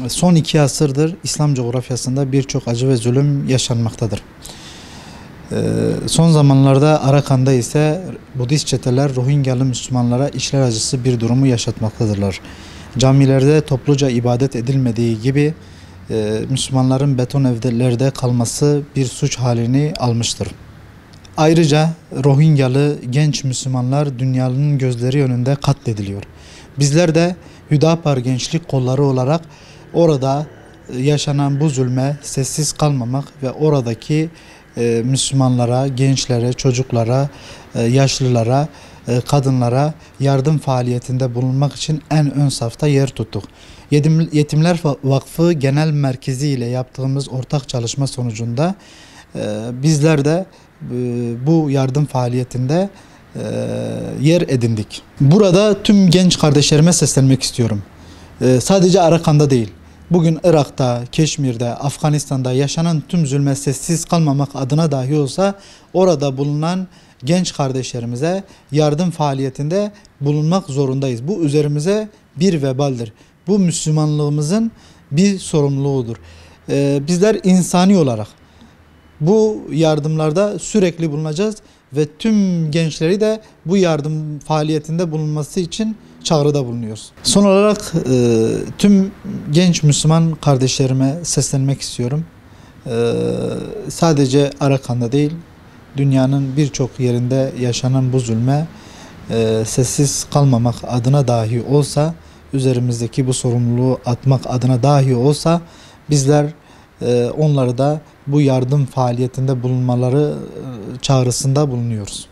Son 2 asırdır İslam coğrafyasında birçok acı ve zulüm yaşanmaktadır. Son zamanlarda Arakan'da ise Budist çeteler Rohingyalı Müslümanlara içler acısı bir durumu yaşatmaktadırlar. Camilerde topluca ibadet edilmediği gibi Müslümanların beton evlerde kalması bir suç halini almıştır. Ayrıca Rohingyalı genç Müslümanlar dünyanın gözleri önünde katlediliyor. Bizler de Hüdapar Gençlik Kolları olarak orada yaşanan bu zulme sessiz kalmamak ve oradaki Müslümanlara, gençlere, çocuklara, yaşlılara, kadınlara yardım faaliyetinde bulunmak için en ön safta yer tuttuk. Yetimler Vakfı Genel Merkezi ile yaptığımız ortak çalışma sonucunda bizler de bu yardım faaliyetinde yer edindik. Burada tüm genç kardeşlerime seslenmek istiyorum. Sadece Arakan'da değil, bugün Irak'ta, Keşmir'de, Afganistan'da yaşanan tüm zulme sessiz kalmamak adına dahi olsa orada bulunan genç kardeşlerimize yardım faaliyetinde bulunmak zorundayız. Bu üzerimize bir vebaldir. Bu Müslümanlığımızın bir sorumluluğudur. Bizler insani olarak bu yardımlarda sürekli bulunacağız ve tüm gençleri de bu yardım faaliyetinde bulunması için çağrıda bulunuyoruz. Son olarak tüm genç Müslüman kardeşlerime seslenmek istiyorum. Sadece Arakan'da değil, dünyanın birçok yerinde yaşanan bu zulme sessiz kalmamak adına dahi olsa, üzerimizdeki bu sorumluluğu atmak adına dahi olsa bizler onları da bu yardım faaliyetinde bulunmaları çağrısında bulunuyoruz.